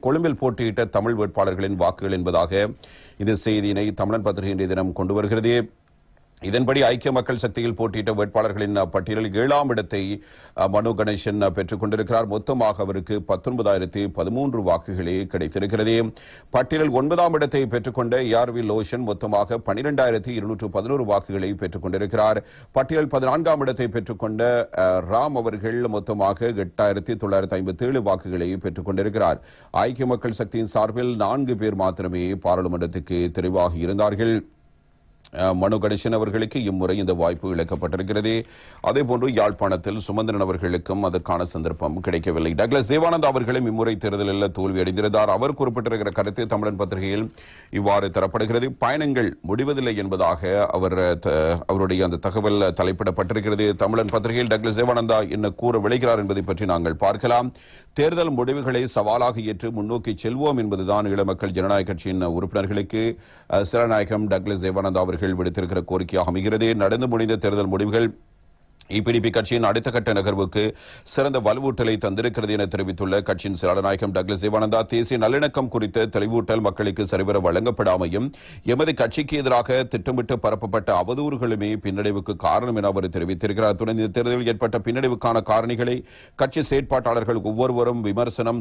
கொழும்பில் போட்டியிட்ட தமிழ் வேட்பாளர்களின் வாக்குகள் என்பதாக இந்த செய்தியினை தமிழன் பத்திரிகை இன்றைய தினம் கொண்டு வருகிறது. இதன்படி ஐக்கிய மக்கள் சக்தியில் போட்டியிட்ட வேட்பாளர்களின் பட்டியலில் 7ஆம் இடத்தை மனோ கணேசன் பெற்றுக் கொண்டிருக்கிறார். மொத்தமாக அவருக்கு 19,013 வாக்குகளே கிடைத்திருக்கிறது. பட்டியலில் 9ஆம் இடத்தை பெற்றுக்கொண்ட ARV லோஷன் மொத்தமாக 12,211 வாக்குகளை பெற்றுக் கொண்டிருக்கிறார். பட்டியலில் 14ஆம் இடத்தை பெற்றுக்கொண்ட ராம் அவர்கள் மொத்தமாக 8,957 வாக்குகளை பெற்றுக் கொண்டிருக்கிறார். ஐக்கிய மக்கள் சக்தியின் சார்பில் 4 பேர் மாத்திரமே பாராளுமன்றத்துக்கு தெரிவாகி இருந்தார்கள். மனோ கணேசன் அவர்களுக்கு இம்முறை இந்த வாய்ப்பு இழக்கப்பட்டிருக்கிறது. அதேபோன்று யாழ்ப்பாணத்தில் சுமந்திரன் அவர்களுக்கும் அதற்கான சந்தர்ப்பம் கிடைக்கவில்லை. டக்ளஸ் தேவானந்தா அவர்களும் இம்முறை தேர்தலில் தோல்வி அடைந்திருந்தார். அவர் குறிப்பிட்டிருக்கிற கருத்து தமிழன் பத்திரிகையில் இவ்வாறு தரப்படுகிறது. பயணங்கள் முடிவதில்லை என்பதாக அவருடைய அந்த தகவல் தலைப்பிடப்பட்டிருக்கிறது. தமிழன் பத்திரிகையில் டக்ளஸ் தேவானந்தா என்ன கூற விளைகிறார் என்பதை பற்றி நாங்கள் பார்க்கலாம். தேர்தல் முடிவுகளை சவாலாக ஏற்று முன்னோக்கி செல்வோம் என்பதுதான் ஈழமக்கள் ஜனநாயக கட்சியின் உறுப்பினர்களுக்கு சிறநாயகம் டக்ளஸ் தேவானந்தா விடுத்திருக்கிற கோரிக்கையாக அமைகிறது. நடந்து முடிந்த தேர்தல் முடிவுகள் EPDP கட்சியின் அடுத்த கட்ட நகர்வுக்கு சிறந்த வலுவூட்டலை தந்திருக்கிறது என தெரிவித்துள்ள கட்சியின் செயலாளர் டக்ளஸ் தேவானந்தா, தேசிய நல்லிணக்கம் குறித்த தெளிவூட்டல் மக்களுக்கு சரிவர வழங்கப்படாமையும் எமது கட்சிக்கு எதிராக திட்டமிட்டு பரப்பப்பட்ட அவதூறுகளுமே பின்னடைவுக்கு காரணம் என அவர் தெரிவித்திருக்கிறார். அத்துடன் இந்த தேர்தலில் ஏற்பட்ட பின்னடைவுக்கான காரணிகளை கட்சி செயற்பாட்டாளர்கள் ஒவ்வொருவரும்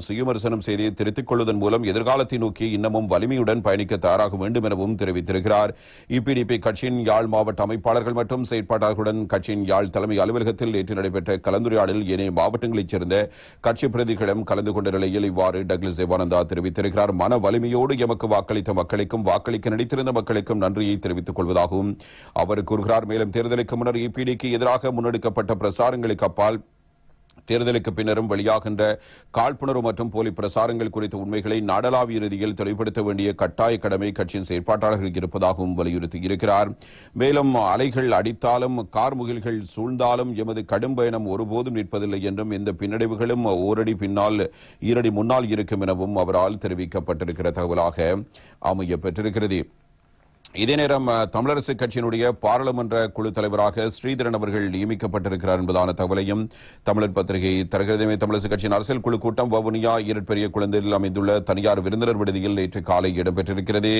சுயவிமர்சனம் செய்து திருத்திக் கொள்வதன் மூலம் எதிர்காலத்தை நோக்கி இன்னமும் வலிமையுடன் பயணிக்க தயாராக வேண்டும் எனவும் தெரிவித்திருக்கிறார். EPDP கட்சியின் யாழ் மாவட்ட அமைப்பாளர்கள் மற்றும் செயற்பாட்டாளர்களுடன் கட்சியின் யாழ் தலைமை அலுவலகத்தில் நேற்று நடைபெற்ற கலந்துரையாடலில் ஏனைய மாவட்டங்களைச் சேர்ந்த கட்சி பிரதிகளும் கலந்து கொண்ட நிலையில் இவ்வாறு டக்ளஸ் தேவானந்தா தெரிவித்திருக்கிறார். மன வலிமையோடு எமக்கு வாக்களித்த மக்களுக்கும் வாக்களிக்க நடித்திருந்த மக்களுக்கும் நன்றியை தெரிவித்துக் கொள்வதாகவும் அவர் கூறுகிறார். மேலும் தேர்தலுக்கு முன்னர் EPDக்கு எதிராக முன்னெடுக்கப்பட்ட பிரசாரங்களுக்கு அப்பால் தேர்தலுக்கு பின்னரும் வெளியாகின்ற காழ்ப்புணர்வு மற்றும் போலி பிரசாரங்கள் குறித்த உண்மைகளை நாடளாவிய ரீதியில் தெளிவுபடுத்த வேண்டிய கட்டாய கடமை கட்சியின் செயற்பாட்டாளர்களுக்கு இருப்பதாகவும் வலியுறுத்தி இருக்கிறார். மேலும் அலைகள் அடித்தாலும் கார்முகில்கள் சூழ்ந்தாலும் எமது கடும் பயணம் ஒருபோதும் நிற்பதில்லை என்றும் இந்த பின்னடைவுகளும் ஓரடி பின்னால் ஈரடி முன்னால் இருக்கும் எனவும் அவரால் தெரிவிக்கப்பட்டிருக்கிற தகவலாக அமைய பெற்றிருக்கிறது. இதே நேரம் தமிழரசு கட்சியினுடைய பாராளுமன்ற குழு தலைவராக ஸ்ரீதரன் அவர்கள் நியமிக்கப்பட்டிருக்கிறார் என்பதான தகவலையும் தமிழர் பத்திரிகை தருகிறது. தமிழரசு கட்சியின் அரசியல் குழு கூட்டம் வவுனியா ஈரட்பெரிய குழந்தையில் அமைந்துள்ள தனியார் விருந்தினர் விடுதியில் நேற்று காலை இடம்பெற்றிருக்கிறது.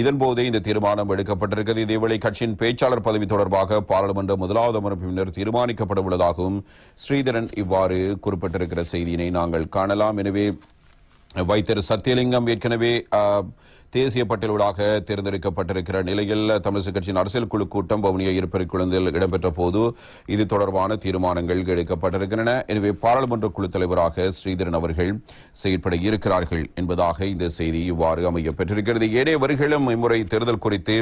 இதன்போதே இந்த தீர்மானம் எடுக்கப்பட்டிருக்கிறது. இதேவேளை கட்சியின் பேச்சாளர் பதவி தொடர்பாக பாராளுமன்ற முதலாவது அமர்வு பின்னர் தீர்மானிக்கப்பட உள்ளதாகவும் ஸ்ரீதரன் இவ்வாறு குறிப்பிட்டிருக்கிற செய்தியினை நாங்கள் காணலாம். எனவே வைத்தியர் சத்தியலிங்கம் ஏற்கனவே தேசிய பட்டியலூடாக தேர்ந்தெடுக்கப்பட்டிருக்கிற நிலையில் தமிழரசு கட்சியின் அரசியல் குழு கூட்டம் வவுனியா ஈரட்பெரிய குழந்தையில் இடம்பெற்ற போது இது தொடர்பான தீர்மானங்கள் எடுக்கப்பட்டிருக்கின்றன. எனவே பாராளுமன்ற குழு தலைவராக ஸ்ரீதரன் அவர்கள் செயற்பட இருக்கிறார்கள் என்பதாக இந்த செய்தி இவ்வாறு அமைய பெற்றிருக்கிறது. ஏனையவர்களும் இம்முறை தேர்தல் குறித்து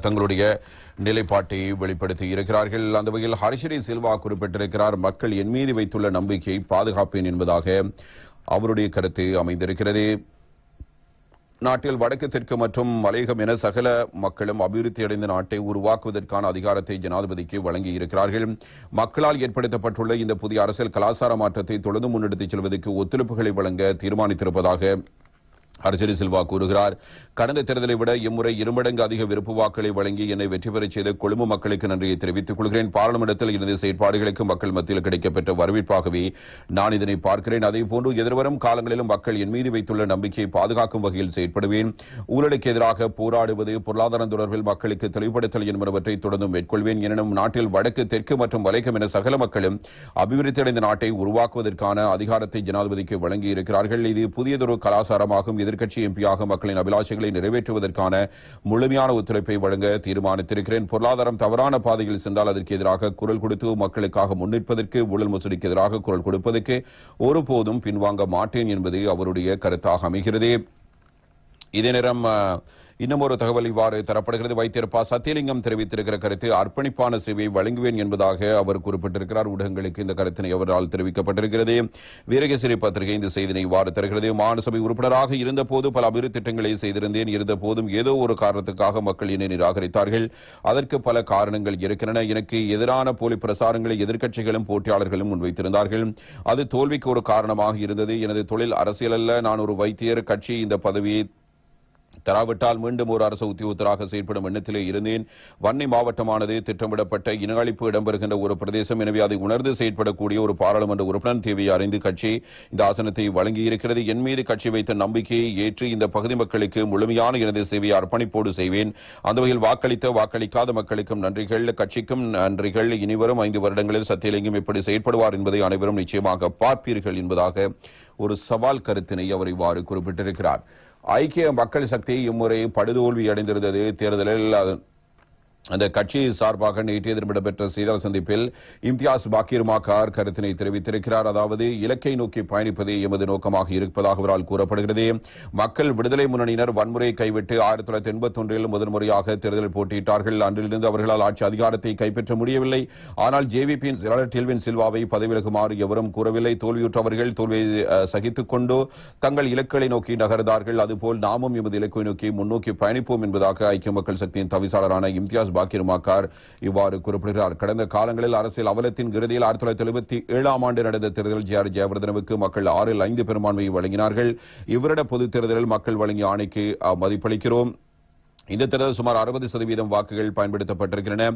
தங்களுடைய நிலைப்பாட்டை வெளிப்படுத்தி இருக்கிறார்கள். அந்த வகையில் ஹரிஷரி சில்வா குறிப்பிட்டிருக்கிறார். மக்கள் என் மீது வைத்துள்ள நம்பிக்கையை பாதுகாப்பேன் என்பதாக அவருடைய கருத்து அமைந்திருக்கிறது. நாட்டில் வடக்கு தெற்கு மற்றும் மலையகம் என சகல மக்களும் அபிவிருத்தி அடைந்த நாட்டை உருவாக்குவதற்கான அதிகாரத்தை ஜனாதிபதிக்கு வழங்கி இருக்கிறார்கள். மக்களால் ஏற்படுத்தப்பட்டுள்ள இந்த புதிய அரசியல் கலாச்சார மாற்றத்தை தொடர்ந்து முன்னெடுத்துச் செல்வதற்கு ஒத்துழைப்புகளை வழங்க தீர்மானித்திருப்பதாக ஹரிஷரி சில்வா கூறுகிறார். கடந்த தேர்தலை விட இம்முறை 2 மடங்கு அதிக விருப்பு வாக்களை வழங்கி என்னை வெற்றி பெறச் செய்த கொழும்பு மக்களுக்கு நன்றியை தெரிவித்துக் கொள்கிறேன். பாராளுமன்றத்தில் எனது செயற்பாடுகளுக்கு மக்கள் மத்தியில் கிடைக்கப்பெற்ற வரவேற்பாகவே நான் இதனை பார்க்கிறேன். அதேபோன்று எதிர்வரும் காலங்களிலும் மக்கள் என் மீது வைத்துள்ள நம்பிக்கையை பாதுகாக்கும் வகையில் செயற்படுவேன். ஊழலுக்கு எதிராக போராடுவது, பொருளாதாரம் தொடர்பில் மக்களுக்கு தெளிவுபடுத்தல் என்பனவற்றை தொடர்ந்து மேற்கொள்வேன். எனினும் நாட்டில் வடக்கு தெற்கு மற்றும் மலையகம் என சகல மக்களும் அபிவிருத்தி அடைந்த நாட்டை உருவாக்குவதற்கான அதிகாரத்தை ஜனாதிபதிக்கு வழங்கி இருக்கிறார்கள். இது புதியதொரு கலாச்சாரமாகும். எதிர்க்கட்சி எம்பியாக மக்களின் அபிலாஷைகளை நிறைவேற்றுவதற்கான முழுமையான ஒத்துழைப்பை வழங்க தீர்மானித்திருக்கிறேன். பொருளாதாரம் தவறான பாதையில் சென்றால் அதற்கு எதிராக குரல் கொடுத்து மக்களுக்காக முன்னிற்பதற்கு, ஊழல் மோசடிக்கு எதிராக குரல் கொடுப்பதற்கு ஒருபோதும் பின்வாங்க மாட்டேன் என்பது அவருடைய கருத்தாக அமைகிறது. இதே நேரம் இன்னும் ஒரு தகவல் இவ்வாறு தரப்படுகிறது. வைத்தியர் சத்தியலிங்கம் தெரிவித்திருக்கிற கருத்து அர்ப்பணிப்பான சேவையை வழங்குவேன் என்பதாக அவர் குறிப்பிட்டிருக்கிறார். ஊடகங்களுக்கு இந்த கருத்தினை அவரால் தெரிவிக்கப்பட்டிருக்கிறது. வீரகேசரி பத்திரிகை இந்த செய்தினை இவ்வாறு தருகிறது. மாநிலசபை உறுப்பினராக இருந்தபோது பல அபிவிருத்தி திட்டங்களை செய்திருந்தேன். இருந்த போதும் ஏதோ ஒரு காரணத்துக்காக மக்கள் என்னை நிராகரித்தார்கள். அதற்கு பல காரணங்கள் இருக்கின்றன. எனக்கு எதிரான போலி பிரசாரங்களை எதிர்க்கட்சிகளும் போட்டியாளர்களும் முன்வைத்திருந்தார்கள். அது தோல்விக்கு ஒரு காரணமாக இருந்தது. எனது தொழில் அரசியல் அல்ல. நான் ஒரு வைத்தியர். கட்சி இந்த பதவியை தராவிட்டால் மீண்டும் ஒரு அரசு உத்தியோகத்தராக செயற்படும் எண்ணத்திலே இருந்தேன். வன்னி மாவட்டமானது திட்டமிடப்பட்ட இன அழிப்பு இடம்பெறுகின்ற ஒரு பிரதேசம். எனவே அதை உணர்ந்து செயற்படக்கூடிய ஒரு பாராளுமன்ற உறுப்பினர் தேவையை அறிந்து கட்சி இந்த ஆசனத்தை வழங்கியிருக்கிறது. என் மீது கட்சி வைத்த நம்பிக்கையை ஏற்று இந்த பகுதி மக்களுக்கு முழுமையான எனது சேவையை அர்ப்பணிப்போடு செய்வேன். அந்த வகையில் வாக்களிக்காத மக்களுக்கும் நன்றிகள், கட்சிக்கும் நன்றிகள். இனிவரும் 5 வருடங்களில் சத்தியலிங்கம் எப்படி செயற்படுவார் என்பதை அனைவரும் நிச்சயமாக பார்ப்பீர்கள் என்பதாக ஒரு சவால் கருத்தினை அவர் இவ்வாறு குறிப்பிட்டிருக்கிறார். ஐக்கிய மக்கள் சக்தி இம்முறை படுதோல்வி அடைந்திருந்தது. தேர்தலில் அந்த கட்சி சார்பாக நேற்றைய தினம் இடம்பெற்ற செய்தியாளர் சந்திப்பில் இம்தியாஸ் பாக்கீர் மாக்கார் கருத்தினை தெரிவித்திருக்கிறார். அதாவது இலக்கை நோக்கி பயணிப்பதே எமது நோக்கமாக இருப்பதாக அவரால் கூறப்படுகிறது. மக்கள் விடுதலை முன்னணியினர் வன்முறையை கைவிட்டு 1981 முதன்முறையாக தேர்தலில் போட்டியிட்டார்கள். அன்றிலிருந்து அவர்களால் ஆட்சி அதிகாரத்தை கைப்பற்ற முடியவில்லை. ஆனால் ஜேவிபியின் செயலாளர் டெல்வின் சில்வாவை பதவி விலகுமாறு எவரும் கூறவில்லை. தோல்வியுற்றவர்கள் தோல்வியை சகித்துக் கொண்டு தங்கள் இலக்குகளை நோக்கி நகர்ந்தார்கள். அதுபோல் நாமும் எமது இலக்கை நோக்கி முன்னோக்கி பயணிப்போம் என்பதாக ஐக்கிய மக்கள் சக்தியின் தவிசாளரான இம்தியாஸ் பாக்கீர் மாக்கார் இவ்வாறு குறிப்பிடுகிறார். கடந்த காலங்களில் அரசியல் அவலத்தின் இறுதியில் 1977 ஆண்டு நடந்த தேர்தலில் ஜே.ஆர். ஜெயவர்தனவுக்கு மக்கள் 6/5 பெரும்பான்மையை வழங்கினார்கள். இவரிட பொதுத் தேர்தலில் மக்கள் வழங்கிய ஆணைக்கு மதிப்பளிக்கிறோம். இந்த தேர்தல் சுமார் 60% வாக்குகள் பயன்படுத்தப்பட்டிருக்கின்றன.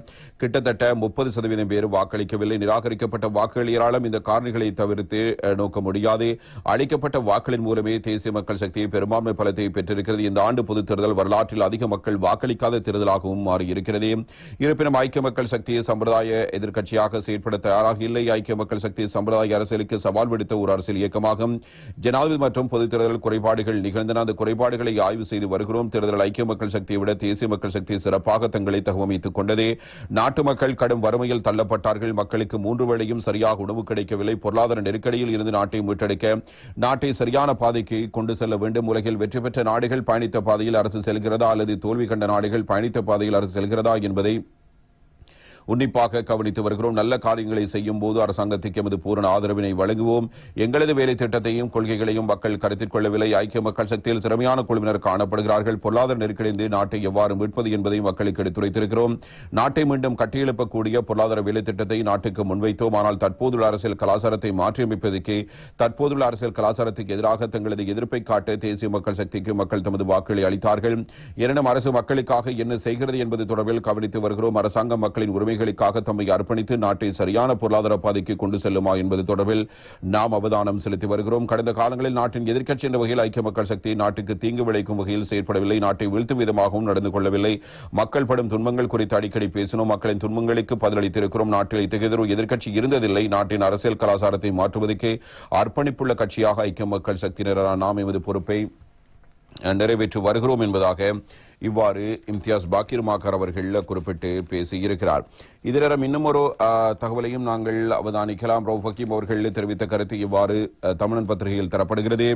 கிட்டத்தட்ட 30% பேர் வாக்களிக்கவில்லை. நிராகரிக்கப்பட்ட வாக்குகள் ஏராளம். இந்த காரணிகளை தவிர்த்து நோக்க முடியாது. அளிக்கப்பட்ட வாக்களின் மூலமே தேசிய மக்கள் சக்தி பெரும்பான்மை பலத்தை பெற்றிருக்கிறது. இந்த ஆண்டு பொதுத் தேர்தல் வரலாற்றில் அதிக மக்கள் வாக்களிக்காத தேர்தலாகவும் மாறியிருக்கிறது. இருப்பினும் ஐக்கிய மக்கள் சக்தியை சம்பிரதாய எதிர்க்கட்சியாக செயற்பட தயாராக இல்லை. ஐக்கிய மக்கள் சக்தி சம்பிரதாய அரசியலுக்கு சவால் விடுத்த ஒரு அரசியல் இயக்கமாகும். ஜனாதிபதி மற்றும் பொதுத் தேர்தல் குறைபாடுகள் நிகழ்ந்தன. அந்த குறைபாடுகளை ஆய்வு செய்து வருகிறோம். தேர்தல் ஐக்கிய மக்கள் சக்தி விட தேசிய மக்கள் சக்தி சிறப்பாக தங்களை தகவமைத்துக் கொண்டதே. நாட்டு மக்கள் கடும் வறுமையில் தள்ளப்பட்டார்கள். மக்களுக்கு 3 வேளையும் சரியாக உணவு கிடைக்கவில்லை. பொருளாதார நெருக்கடியில் இருந்து நாட்டை மீட்டெடுக்க நாட்டை சரியான பாதைக்கு கொண்டு செல்ல வேண்டும். உலகில் வெற்றி பெற்ற நாடுகள் பயணித்த பாதையில் அரசு செல்கிறதா அல்லது தோல்வி கண்ட நாடுகள் பயணித்த பாதையில் அரசு செல்கிறதா என்பதை உன்னிப்பாக கவனித்து வருகிறோம். நல்ல காரியங்களை செய்யும் போது அரசாங்கத்துக்கு எமது பூரண ஆதரவினை வழங்குவோம். எங்களது வேலை திட்டத்தையும் கொள்கைகளையும் மக்கள் கருத்தில் கொள்ளவில்லை. ஐக்கிய மக்கள் சக்தியில் திறமையான குழுவினர் காணப்படுகிறார்கள். பொருளாதார நெருக்கடிந்து நாட்டை எவ்வாறு மீட்பது என்பதை மக்களுக்கு எடுத்துரைத்திருக்கிறோம். நாட்டை மீண்டும் கட்டியெழுப்பக்கூடிய பொருளாதார வேலை திட்டத்தை நாட்டுக்கு முன்வைத்தோம். ஆனால் தற்போதுள்ள அரசியல் கலாச்சாரத்தை மாற்றியமைப்பதற்கு தற்போதுள்ள அரசியல் கலாச்சாரத்துக்கு எதிராக தங்களது எதிர்ப்பை காட்ட தேசிய மக்கள் சக்திக்கு மக்கள் தமது வாக்குகளை அளித்தார்கள். எனினும் அரசு மக்களுக்காக என்ன செய்கிறது என்பது தொடர்பில் கவனித்து வருகிறோம். அரசாங்கம் மக்களின் உரிமை தம்மை அர்ப்பணித்து நாட்டை சரியான பொருளாதார பாதைக்கு கொண்டு செல்லுமா என்பது தொடர்பில் நாம் அவதானம் செலுத்தி வருகிறோம். கடந்த காலங்களில் நாட்டின் எதிர்க்கட்சி என்ற வகையில் ஐக்கிய மக்கள் சக்தி நாட்டுக்கு தீங்கு விளைக்கும் வகையில் செயற்படவில்லை. நாட்டை வீழ்த்தும் விதமாகவும் நடந்து கொள்ளவில்லை. மக்கள் படும் துன்பங்கள் குறித்து அடிக்கடி பேசினோம். மக்களின் துன்பங்களுக்கு பதிலளித்திருக்கிறோம். நாட்டில் இத்தகைய எதிர்க்கட்சி இருந்ததில்லை. நாட்டின் அரசியல் கலாச்சாரத்தை மாற்றுவதற்கு அர்ப்பணிப்புள்ள கட்சியாக ஐக்கிய மக்கள் சக்தியினரான நாம் எமது பொறுப்பை நிறைவேற்றி வருகிறோம் என்பதாக இவ்வாறு இம்தியாஸ் பாக்கீர் மாக்கார் அவர்கள் குறிப்பிட்டு பேசியிருக்கிறார். இதரம் இன்னும் ஒரு தகவலையும் நாங்கள் அவதானிக்கலாம். ரவுஃப் ஹக்கீம் அவர்கள் தெரிவித்த கருத்து இவ்வாறு தமிழன் பத்திரிகையில் தரப்படுகிறது.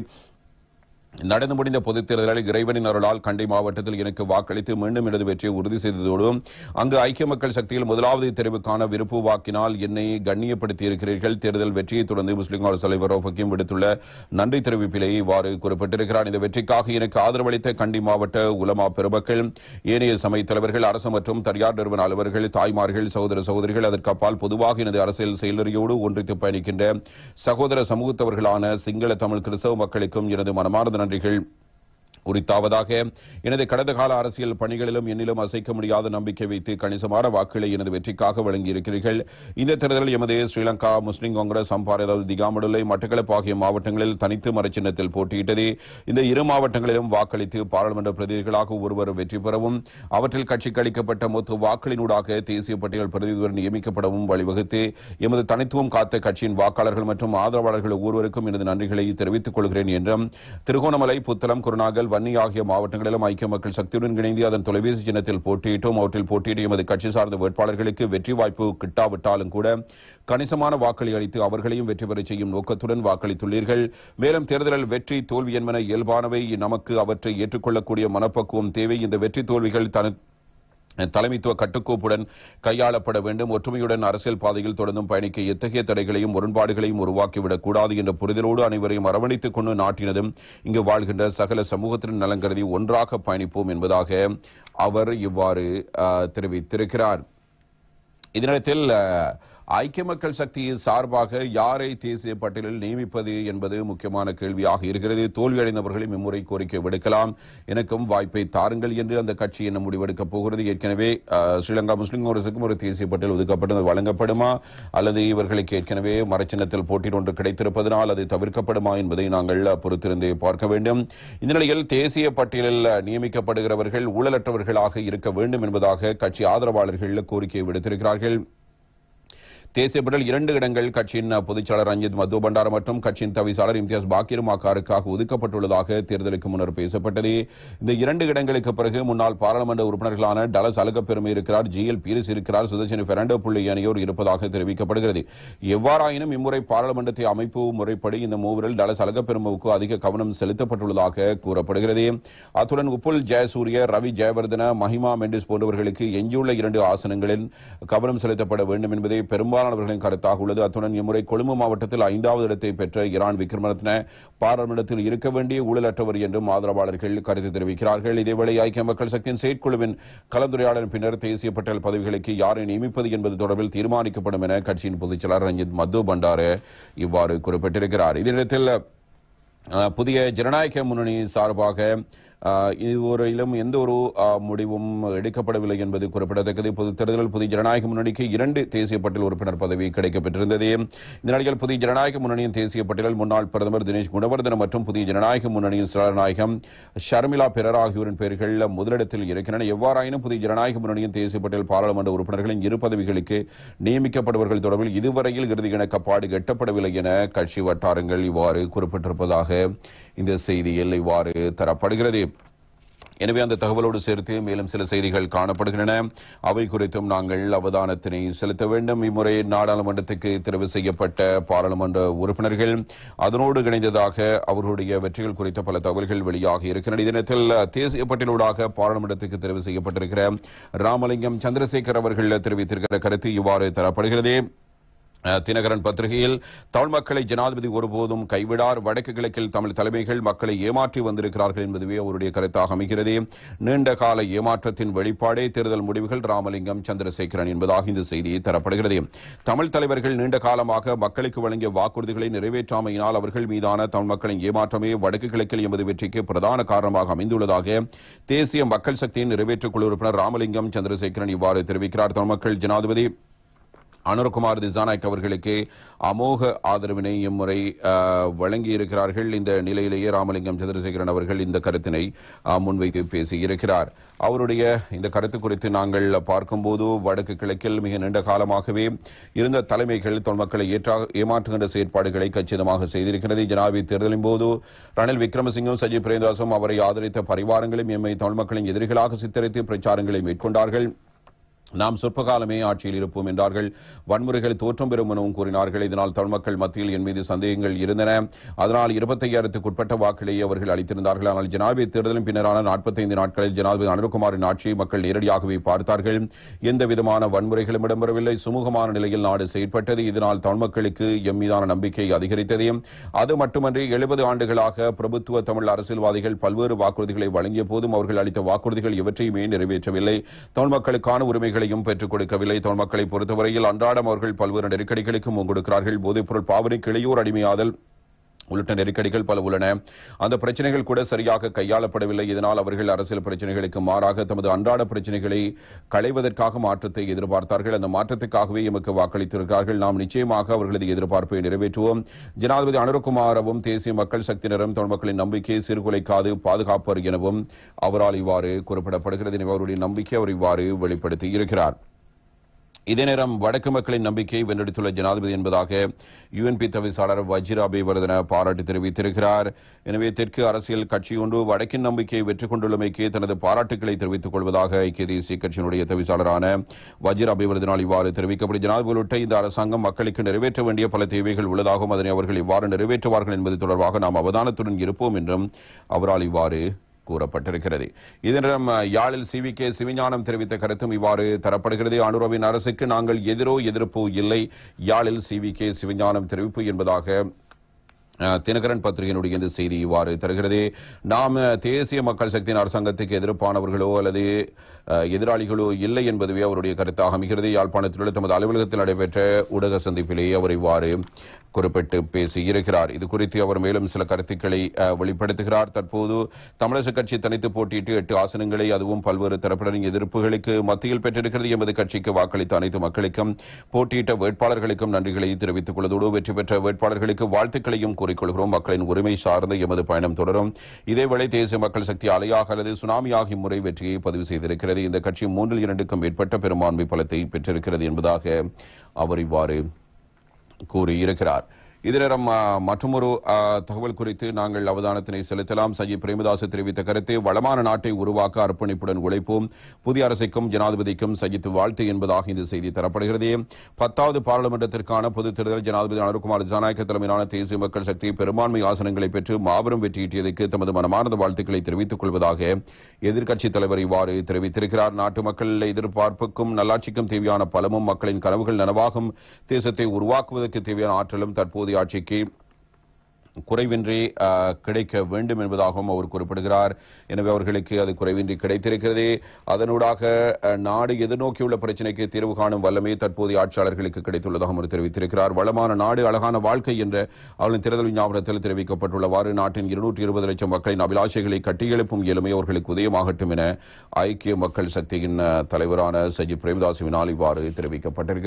நடந்து முடிந்த பொதுத் தேர்தலில் இறைவனின் அருளால் கண்டி மாவட்டத்தில் எனக்கு வாக்களித்து மீண்டும் எனது வெற்றியை உறுதி செய்ததோடு அங்கு ஐக்கிய மக்கள் சக்தியில் முதலாவது தெரிவுக்கான விருப்பு வாக்கினால் என்னை கண்ணியப்படுத்தி இருக்கிறீர்கள். தேர்தல் வெற்றியை தொடர்ந்து முஸ்லிம் காங்கிரஸ் தலைவர் ரவுஃப் ஹக்கீம் விடுத்துள்ள நன்றி தெரிவிப்பிலே இவ்வாறு குறிப்பிட்டிருக்கிறார். இந்த வெற்றிக்காக எனக்கு ஆதரவளித்த கண்டி மாவட்ட உலமா பெருமக்கள், ஏனைய சமய தலைவர்கள், அரசு மற்றும் தனியார் நிறுவன அலுவலர்கள், தாய்மார்கள், சகோதர சகோதரிகள், அதற்கு அப்பால் பொதுவாக எனது அரசியல் செயலறியோடு ஒன்றித்து பயணிக்கின்ற சகோதர சமூகத்தவர்களான சிங்கள தமிழ் கிறிஸ்தவ மக்களுக்கும் எனது மனமார்ந்த நன்றிகள் உரித்தாவதாக. எனது கடந்த கால அரசியல் பணிகளிலும் என்னிலும் அசைக்க முடியாத நம்பிக்கை வைத்து கணிசமான வாக்குகளை எனது வெற்றிக்காக வழங்கியிருக்கிறீர்கள். இந்த தேர்தலில் எமது ஸ்ரீலங்கா முஸ்லிம் காங்கிரஸ் அம்பாறை, அதாவது திகாமடுலை, மட்டக்களப்பு ஆகிய மாவட்டங்களில் தனித்து மரச்சின்னத்தில் போட்டியிட்டது. இந்த 2 மாவட்டங்களிலும் வாக்களித்து பாராளுமன்ற பிரதிநிதிகளாக ஒருவர் வெற்றி பெறவும் அவற்றில் கட்சிக்கு அளிக்கப்பட்ட மொத்த வாக்களினூடாக தேசிய பட்டியல் பிரதிநிதிகள் நியமிக்கப்படவும் வழிவகுத்து எமது தனித்துவம் காத்த கட்சியின் வாக்காளர்கள் மற்றும் ஆதரவாளர்கள் ஒவ்வொருவருக்கும் எனது நன்றிகளை தெரிவித்துக் கொள்கிறேன் என்றும் திருகோணமலை, புத்தளம், குருநாகல், வன்னி ஆகிய மாவட்டங்களிலும் ஐக்கிய மக்கள் சக்தியுடன் இணைந்து அதன் தொலைபேசி சின்னத்தில் போட்டியிட்டோம். அவற்றில் போட்டியிட எமது கட்சி சார்ந்த வேட்பாளர்களுக்கு வெற்றி வாய்ப்பு கிட்டாவிட்டாலும் கூட கணிசமான வாக்களை அளித்து அவர்களையும் வெற்றி பெற செய்யும் நோக்கத்துடன் வாக்களித்துள்ளீர்கள். மேலும் தேர்தலில் வெற்றி தோல்வி என்பன இயல்பானவை. நமக்கு அவற்றை ஏற்றுக்கொள்ளக்கூடிய மனப்பக்குவம் தேவை. இந்த வெற்றி தோல்விகள் தலைமைத்துவ கட்டுக்கோப்புடன் கையாளப்பட வேண்டும். ஒற்றுமையுடன் அரசியல் பாதையில் தொடர்ந்தும் பயணிக்க எத்தகைய தடைகளையும் முரண்பாடுகளையும் உருவாக்கிவிடக் கூடாது என்ற புரிதலோடு அனைவரையும் அரவணைத்துக் கொண்டு நாட்டினதும் இங்கு வாழ்கின்ற சகல சமூகத்தின் நலன் கருதி ஒன்றாக பயணிப்போம் என்பதாக அவர் இவ்வாறு தெரிவித்திருக்கிறார். இதனிடத்தில் ஐக்கிய மக்கள் சக்தி சார்பாக யாரை தேசிய பட்டியலில் நியமிப்பது என்பது முக்கியமான கேள்வியாக இருக்கிறது. தோல்வியடைந்தவர்களும் இம்முறை கோரிக்கை விடுக்கலாம், எனக்கும் வாய்ப்பை தாருங்கள் என்று அந்த கட்சி என்ன முடிவெடுக்கப் போகிறது. ஏற்கனவே ஸ்ரீலங்கா முஸ்லிம் காங்கிரசுக்கும் ஒரு தேசிய பட்டியல் ஒதுக்கப்பட்டது வழங்கப்படுமா, அல்லது இவர்களுக்கு ஏற்கனவே மரச்சின்னத்தில் போட்டி ஒன்று கிடைத்திருப்பதனால் அது தவிர்க்கப்படுமா என்பதை நாங்கள் பொறுத்திருந்து பார்க்க வேண்டும். இந்த நிலையில் தேசிய பட்டியலில் நியமிக்கப்படுகிறவர்கள் ஊழலற்றவர்களாக இருக்க வேண்டும் என்பதாக கட்சி ஆதரவாளர்கள் கோரிக்கை விடுத்திருக்கிறார்கள். தேசிய பட்டியல் 2 இடங்கள் கட்சியின் பொதுச்செயலாளர் ரஞ்சித் மது பண்டார மற்றும் கட்சியின் தவிசாளர் இம்தியாஸ் பாக்கிர் மாக்காருக்காக ஒதுக்கப்பட்டுள்ளதாக தேர்தலுக்கு முன்னர் பேசப்பட்டது. இந்த 2 இடங்களுக்கு பிறகு முன்னாள் பாராளுமன்ற உறுப்பினர்களான டலஸ் அழகப்பெருமை இருக்கிறார், ஜிஎல் பீரிஸ் இருக்கிறார், சுதர்சன் பெர்னாண்டோ புள்ளி ஆகியோர் இருப்பதாக தெரிவிக்கப்படுகிறது. எவ்வாறாயினும் இம்முறை பாராளுமன்றத்தை அமைப்பு முறைப்படி இந்த மூவரில் டலஸ் அழகப்பெருமவுக்கு அதிக கவனம் செலுத்தப்பட்டுள்ளதாக கூறப்படுகிறது. அத்துடன் உப்புல் ஜெயசூரிய, ரவி ஜெயவர்தன, மஹிமா மெண்டிஸ் போன்றவர்களுக்கு எஞ்சியுள்ள 2 ஆசனங்களில் கவனம் செலுத்தப்பட வேண்டும் என்பதை பெரும்பாலானவர்களின் கருத்தாக உள்ளது. அத்துடன் இம்முறை கொழும்பு மாவட்டத்தில் 5வது இடத்தை பெற்ற ஈரான் விக்ரமரத்ன பாராளுமன்றத்தில் இருக்க வேண்டிய ஊழலற்றவர் என்றும் ஆதரவாளர்கள் கருத்து தெரிவிக்கிறார்கள். இதேவேளை ஐக்கிய மக்கள் சக்தியின் செயற்குழுவின் கலந்துரையாடலின் பின்னர் தேசிய பட்டியல் பதவிகளுக்கு யாரை நியமிப்பது என்பது தொடர்பில் தீர்மானிக்கப்படும் என கட்சியின் பொதுச்செயலாளர் ரஞ்சித் மது பண்டார இவ்வாறு குறிப்பிட்டிருக்கிறார். இதே நேரத்தில் புதிய ஜனநாயக முன்னணி சார்பாக இதுவரையிலும் எந்த ஒரு முடிவும் எடுக்கப்படவில்லை என்பது குறிப்பிடத்தக்கது. பொது தேர்தலில் புதிய ஜனநாயக முன்னணிக்கு 2 தேசிய பட்டியல் உறுப்பினர் பதவி கிடைக்கப்பெற்றிருந்தது. இந்த நிலையில் புதிய ஜனநாயக முன்னணியின் தேசிய பட்டியலில் முன்னாள் பிரதமர் தினேஷ் குணவர்தன மற்றும் புதிய ஜனநாயக முன்னணியின் செயலாளர் ஷர்மிளா பெரர் ஆகியோரின் பெயர்கள் முதலிடத்தில் இருக்கின்றன. எவ்வாறாயினும் புதிய ஜனநாயக முன்னணியின் தேசிய பட்டியல் பாராளுமன்ற உறுப்பினர்களின் 2 பதவிகளுக்கு நியமிக்கப்படுபவர்கள் தொடர்பில் இதுவரையில் இறுதி இணக்கப்பாடு எட்டப்படவில்லை என கட்சி வட்டாரங்கள் இவ்வாறு குறிப்பிட்டிருப்பதாக இந்த செய்தியில் இவ்வாறு தரப்படுகிறது. எனவே அந்த தகவலோடு சேர்த்து மேலும் சில செய்திகள் காணப்படுகின்றன. அவை குறித்தும் நாங்கள் அவதானத்தினை செலுத்த வேண்டும். இம்முறை நாடாளுமன்றத்துக்கு தெரிவு செய்யப்பட்ட பாராளுமன்ற உறுப்பினர்கள் அதனோடு இணைந்ததாக அவர்களுடைய வெற்றிகள் குறித்த பல தகவல்கள் வெளியாகி இருக்கின்றன. இதனத்தில் தேசிய பட்டியலூடாக பாராளுமன்றத்துக்கு தெரிவு செய்யப்பட்டிருக்கிற ராமலிங்கம் சந்திரசேகர் அவர்கள் தெரிவித்திருக்கிற கருத்து இவ்வாறு தரப்படுகிறது. தினகரன் பத்திரிகையில் தமிழ் மக்களை ஜனாதிபதி ஒருபோதும் கைவிடார், வடக்கு கிழக்கில் தமிழ் தலைமைகள் மக்களை ஏமாற்றி வந்திருக்கிறார்கள் என்பதுவே அவருடைய கருத்தாக அமைகிறது. நீண்ட கால ஏமாற்றத்தின் வெளிப்பாடே தேர்தல் முடிவுகள், ராமலிங்கம் சந்திரசேகரன் என்பதாக இந்த செய்தி தரப்படுகிறது. தமிழ் தலைவர்கள் நீண்ட காலமாக மக்களுக்கு வழங்கிய வாக்குறுதிகளை நிறைவேற்றாமையினால் அவர்கள் மீதான தமிழ் மக்களின் ஏமாற்றமே வடக்கு கிழக்கில் எமது வெற்றிக்கு பிரதான காரணமாக அமைந்துள்ளதாக தேசிய மக்கள் சக்தியின் நிறைவேற்றுக் குழு உறுப்பினர் ராமலிங்கம் சந்திரசேகரன் இவ்வாறு தெரிவிக்கிறார். தமிழ் மக்கள் ஜனாதிபதி அனுரகுமார் திசாநாயக் அவர்களுக்கு அமோக ஆதரவினை இம்முறை வழங்கி இருக்கிறார்கள். இந்த நிலையிலேயே ராமலிங்கம் சந்திரசேகரன் அவர்கள் இந்த கருத்தினை முன்வைத்து பேசியிருக்கிறார். அவருடைய இந்த கருத்து குறித்து நாங்கள் பார்க்கும்போது வடக்கு கிழக்கில் மிக நீண்ட காலமாகவே இருந்த தலைமைகள் தொன்மக்களை ஏமாற்றுகின்ற செயற்பாடுகளை கச்சிதமாக செய்திருக்கிறது. ஜனாதிபதி தேர்தலின் போது ரணில் விக்ரமசிங்கும் சஜித் பிரேமதாசும் அவரை ஆதரித்த பரிவாரங்களும் எம்மை தமிழ் மக்களின் எதிரிகளாக சித்தரித்து பிரச்சாரங்களை மேற்கொண்டார்கள். நாம் சொற்ப காலமே ஆட்சியில் இருப்போம் என்றார்கள். வன்முறைகள் தோற்றம் பெறும் எனவும் கூறினார்கள். இதனால் தமிழ் மக்கள் மத்தியில் என் மீது சந்தேகங்கள் இருந்தன. அதனால் 25,000க்குட்பட்ட வாக்குகளையே அவர்கள் அளித்திருந்தார்கள். ஆனால் ஜனாதிபதி தேர்தலின் பின்னரான 45 நாட்களில் ஜனாதிபதி அனுரகுமாரின் ஆட்சியை மக்கள் நேரடியாகவே பார்த்தார்கள். எந்த விதமான வன்முறைகளும் இடம்பெறவில்லை. சுமூகமான நிலையில் நாடு செயற்பட்டது. இதனால் தமிழ் மக்களுக்கு எம் மீதான நம்பிக்கை அதிகரித்தது. அது மட்டுமன்றி 70 ஆண்டுகளாக பிரபுத்துவ தமிழ் அரசியல்வாதிகள் பல்வேறு வாக்குறுதிகளை வழங்கிய போதும் அவர்கள் அளித்த வாக்குறுதிகள் எவற்றையுமே நிறைவேற்றவில்லை. தமிழ் மக்களுக்கான உரிமைகள் பெற்றுக் கொடுக்கவில்லை. தமிழ் மக்களை பொறுத்தவரையில் அன்றாடம் அவர்கள் பல்வேறு நெருக்கடிகளுக்கு முன்கொடுக்கிறார்கள். போதைப்பொருள் பாவனைக்கு இளையோர் அடிமையாதல் உள்ளிட்ட நெருக்கடிகள் பல உள்ளன. அந்த பிரச்சனைகள் கூட சரியாக கையாளப்படவில்லை. இதனால் அவர்கள் அரசியல் பிரச்சனைகளுக்கு மாறாக தமது அன்றாட பிரச்சனைகளை களைவதற்காக மாற்றத்தை எதிர்பார்த்தார்கள். அந்த மாற்றத்துக்காகவே எமக்கு வாக்களித்திருக்கிறார்கள். நாம் நிச்சயமாக அவர்களது எதிர்பார்ப்பை நிறைவேற்றுவோம். ஜனாதிபதி அனுரகுமாரவும் தேசிய மக்கள் சக்தியினரும் தமிழ் மக்களின் நம்பிக்கையை சீர்குலைக்காது பாதுகாப்பர் எனவும் அவரால் இவ்வாறு குறிப்பிடப்படுகிறது. எனவே அவருடைய நம்பிக்கை அவர் இவ்வாறு வெளிப்படுத்தி இருக்கிறார். இதே நேரம் வடக்கு மக்களின் நம்பிக்கையை வென்றெடுத்துள்ள ஜனாதிபதி என்பதாக யுஎன்பி தவிசாளர் வஜிர அபேவர்தன பாராட்டு தெரிவித்திருக்கிறார். எனவே தெற்கு அரசியல் கட்சி ஒன்று வடக்கின் நம்பிக்கையை வெற்றி கொண்டுள்ளமைக்கு தனது பாராட்டுகளை தெரிவித்துக் கொள்வதாக ஐக்கிய தேசிய கட்சியினுடைய தவிசாளரான வஜிர அபேவர்தனால் இவ்வாறு தெரிவிக்கப்படும். ஜனாதிபதி உள்ளிட்ட இந்த அரசாங்கம் மக்களுக்கு நிறைவேற்ற வேண்டிய பல தேவைகள் உள்ளதாகவும் அதனை அவர்கள் இவ்வாறு நிறைவேற்றுவார்கள் என்பது தொடர்பாக நாம் அவதானத்துடன் இருப்போம் என்றும் அவரால் இவ்வாறு கூறப்பட்டிருக்கிறது. இதனிடம் யாழில் சிவிகே சிவஞானம் தெரிவித்த கருத்தும் இவ்வாறு தரப்படுகிறது. அனுரவின் அரசுக்கு நாங்கள் எதிர்ப்போ இல்லை. யாழில் சிவிகே சிவஞானம் தெரிவிப்பு என்பதாக தினகரன் பத்திரிகையினுடைய இந்த செய்தி இவ்வாறு தருகிறது. நாம் தேசிய மக்கள் சக்தியின் அரசாங்கத்துக்கு எதிர்ப்பானவர்களோ அல்லது எதிராளிகளோ இல்லை என்பதுவே அவருடைய கருத்தாக அமைகிறது. யாழ்ப்பாணத்தில் உள்ள தமது அலுவலகத்தில் நடைபெற்ற ஊடக சந்திப்பிலேயே அவர் இவ்வாறு குறிப்பிட்டு பேசியிருக்கிறார். இது குறித்து அவர் மேலும் சில கருத்துக்களை வெளிப்படுத்துகிறார். தற்போது தமிழரசு கட்சி தனித்து போட்டியிட்டு 8 ஆசனங்களை அதுவும் பல்வேறு தரப்பினரின் எதிர்ப்புகளுக்கு மத்தியில் பெற்றிருக்கிறது. எமது கட்சிக்கு வாக்களித்த அனைத்து மக்களுக்கும் போட்டியிட்ட வேட்பாளர்களுக்கும் நன்றிகளை தெரிவித்துக் கொள்வதோடு வெற்றி பெற்ற வேட்பாளர்களுக்கு வாழ்த்துக்களையும் கூறிக்கொள்கிறோம். மக்களின் உரிமை சார்ந்த எமது பயணம் தொடரும். இதேவேளை தேசிய மக்கள் சக்தி அலையாக அல்லது சுனாமியாக இம்முறை வெற்றியை பதிவு செய்திருக்கிறது. இந்த கட்சி 3/2க்கும் மேற்பட்ட பெரும்பான்மை பலத்தை பெற்றிருக்கிறது என்பதாக அவர் இவ்வாறு கூறியிருக்கிறார். இதரம் மற்றொரு தகவல் குறித்து நாங்கள் அவதானத்தினை செலுத்தலாம். சஜித் பிரேமதாஸ் தெரிவித்த கருத்து, வளமான நாட்டை உருவாக்க அர்ப்பணிப்புடன் உழைப்போம். புதிய அரசுக்கும் ஜனாதிபதிக்கும் சஜித் வாழ்த்து என்பதாக இந்த செய்தி தரப்படுகிறது. 10வது பாராளுமன்றத்திற்கான பொதுத் தேர்தல் ஜனாதிபதி அனுர்குமார் ஜனநாயக தலைமையிலான தேசிய மக்கள் சக்தி பெரும்பான்மை ஆசனங்களை பெற்று மாபெரும் வெற்றியீட்டியதற்கு தமது மனமார்ந்த வாழ்த்துக்களை தெரிவித்துக் கொள்வதாக எதிர்க்கட்சித் தலைவர் இவ்வாறு தெரிவித்திருக்கிறார். நாட்டு மக்கள் எதிர்பார்ப்புக்கும் நல்லாட்சிக்கும் தேவையான பலமும் மக்களின் கனவுகள் நனவாகும் தேசத்தை உருவாக்குவதற்கு தேவையான ஆற்றலும் தற்போது ஆட்சிக்கு குறைவின்றி கிடைக்க வேண்டும் என்பதாகவும் அவர் குறிப்பிடுகிறார். எனவே அவர்களுக்கு அது குறைவின்றி கிடைத்திருக்கிறது. அதனூடாக நாடு எதிர்நோக்கியுள்ள பிரச்சினைக்கு தீர்வு காணும் வல்லமை தற்போதைய ஆட்சியாளர்களுக்கு கிடைத்துள்ளதாக அவர் தெரிவித்திருக்கிறார். வளமான நாடு அழகான வாழ்க்கை என்ற அவர்களின் தேர்தல் ஞாபகத்தில் தெரிவிக்கப்பட்டுள்ளவாறு நாட்டின் 220 லட்சம் மக்களின் அபிலாஷைகளை கட்டியெழுப்பும் இயலுமை அவர்களுக்கு உதயமாகட்டும் என ஐக்கிய மக்கள் சக்தியின் தலைவரான சஜித் பிரேமதாசுவினால் இவ்வாறு தெரிவிக்கப்பட்டிருக்கிறது.